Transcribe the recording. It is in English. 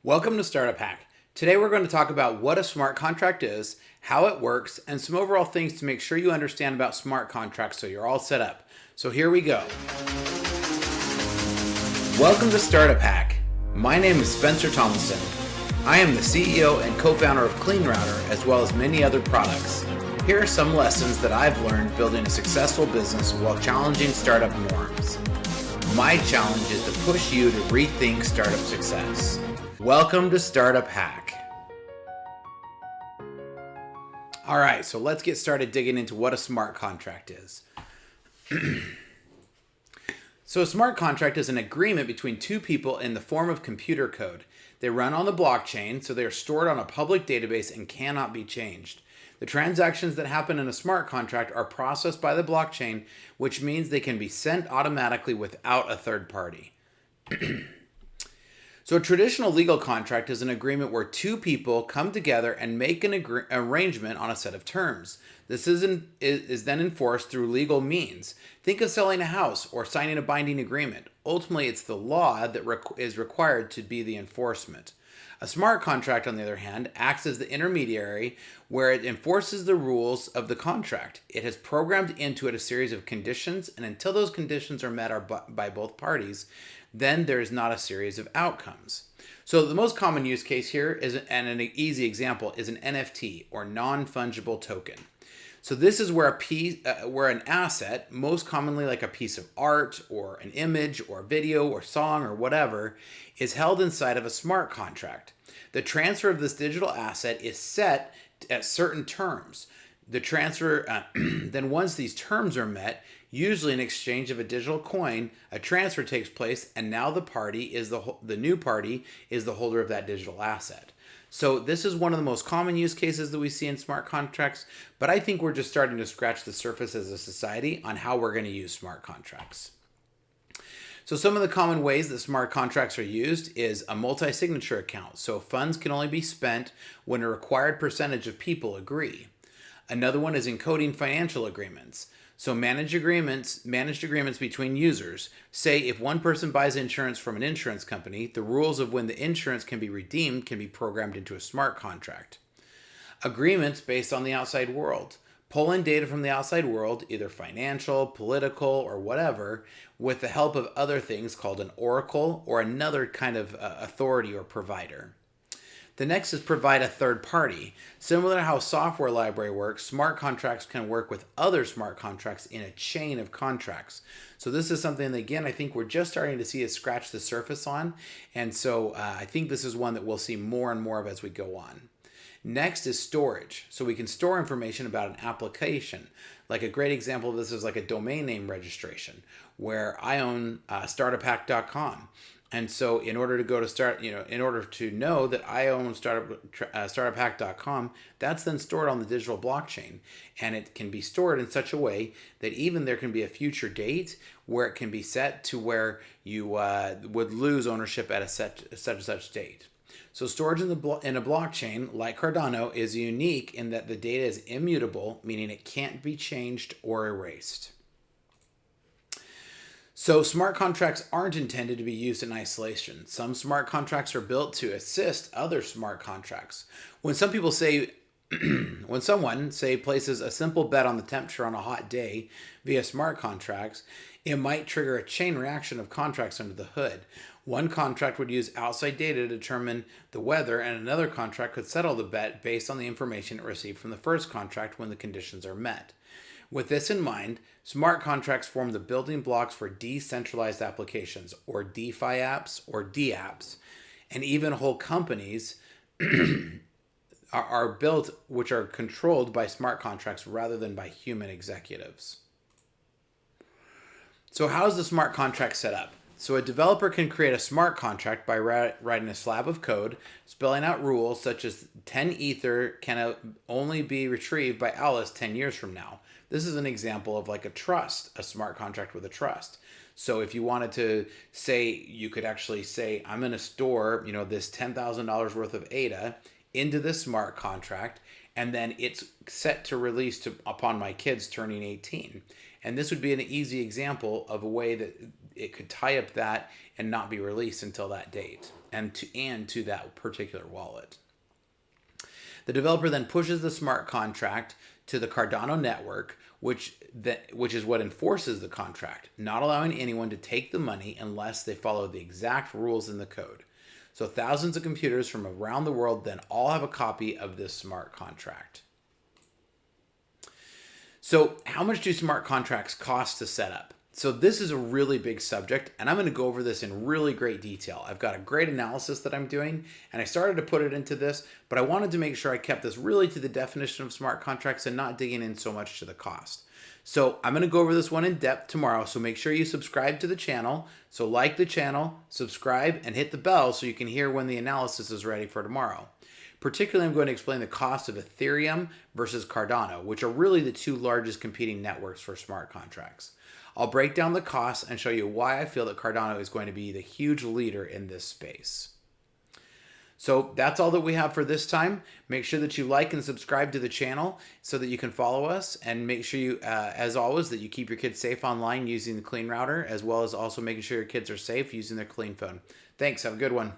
Welcome to StartupHakk. Today we're going to talk about what a smart contract is, how it works, and some overall things to make sure you understand about smart contracts so you're all set up. So here we go. Welcome to StartupHakk. My name is Spencer Thomason. I am the CEO and co-founder of CleanRouter as well as many other products. Here are some lessons that I've learned building a successful business while challenging startup norms. My challenge is to push you to rethink startup success. Welcome to StartupHakk. All right, so let's get started digging into what a smart contract is. So a smart contract is an agreement between two people in the form of computer code. They run on the blockchain, so they are stored on a public database and cannot be changed. The transactions that happen in a smart contract are processed by the blockchain, which means they can be sent automatically without a third party. So a traditional legal contract is an agreement where two people come together and make an arrangement on a set of terms. This is then enforced through legal means. Think of selling a house or signing a binding agreement. Ultimately, it's the law that is required to be the enforcement. A smart contract, on the other hand, acts as the intermediary where it enforces the rules of the contract. It has programmed into it a series of conditions, and until those conditions are met by both parties, then there is not a series of outcomes. So the most common use case here is, and an easy example, is an NFT or non-fungible token. So this is where where an asset, most commonly like a piece of art or an image or video or song or whatever, is held inside of a smart contract. The transfer of this digital asset is set at certain terms. The transfer, then once these terms are met, usually in exchange of a digital coin, a transfer takes place, and now the new party is the holder of that digital asset. So this is one of the most common use cases that we see in smart contracts, but I think we're just starting to scratch the surface as a society on how we're going to use smart contracts. So some of the common ways that smart contracts are used is a multi-signature account. So funds can only be spent when a required percentage of people agree. Another one is encoding financial agreements. So managed agreements between users. Say if one person buys insurance from an insurance company, the rules of when the insurance can be redeemed can be programmed into a smart contract. Agreements based on the outside world. Pull in data from the outside world, either financial, political, or whatever, with the help of other things called an oracle or another kind of authority or provider. The next is provide a third party. Similar to how software library works, smart contracts can work with other smart contracts in a chain of contracts. So this is something that, again, I think we're just starting to see it scratch the surface on. And so I think this is one that we'll see more and more of as we go on. Next is storage. So we can store information about an application. Like a great example of this is like a domain name registration, where I own StartupHakk.com. And so in order to go to in order to know that I own StartupHakk.com, that's then stored on the digital blockchain. And it can be stored in such a way that even there can be a future date where it can be set to where you would lose ownership at a such date. So storage in a blockchain like Cardano is unique in that the data is immutable, meaning it can't be changed or erased. So smart contracts aren't intended to be used in isolation. Some smart contracts are built to assist other smart contracts. When someone places a simple bet on the temperature on a hot day via smart contracts, it might trigger a chain reaction of contracts under the hood. One contract would use outside data to determine the weather, and another contract could settle the bet based on the information it received from the first contract when the conditions are met. With this in mind, smart contracts form the building blocks for decentralized applications, or DeFi apps, or DApps, and even whole companies are built which are controlled by smart contracts rather than by human executives. So how is the smart contract set up? So a developer can create a smart contract by writing a slab of code, spelling out rules such as 10 Ether can only be retrieved by Alice 10 years from now. This is an example of like a smart contract with a trust. So if you wanted to say, you could actually say, I'm going to store, this $10,000 worth of ADA into this smart contract, and then it's set to release upon my kids turning 18. And this would be an easy example of a way that it could tie up that and not be released until that date and to that particular wallet. The developer then pushes the smart contract to the Cardano network, which is what enforces the contract, not allowing anyone to take the money unless they follow the exact rules in the code. So thousands of computers from around the world then all have a copy of this smart contract. So how much do smart contracts cost to set up? So this is a really big subject, and I'm going to go over this in really great detail. I've got a great analysis that I'm doing, and I started to put it into this, but I wanted to make sure I kept this really to the definition of smart contracts and not digging in so much to the cost. So I'm going to go over this one in depth tomorrow, so make sure you subscribe to the channel. So like the channel, subscribe, and hit the bell so you can hear when the analysis is ready for tomorrow. Particularly, I'm going to explain the cost of Ethereum versus Cardano, which are really the two largest competing networks for smart contracts. I'll break down the costs and show you why I feel that Cardano is going to be the huge leader in this space. So that's all that we have for this time. Make sure that you like and subscribe to the channel so that you can follow us, and make sure you, as always, that you keep your kids safe online using the CleanRouter, as well as also making sure your kids are safe using their CleanPhone. Thanks. Have a good one.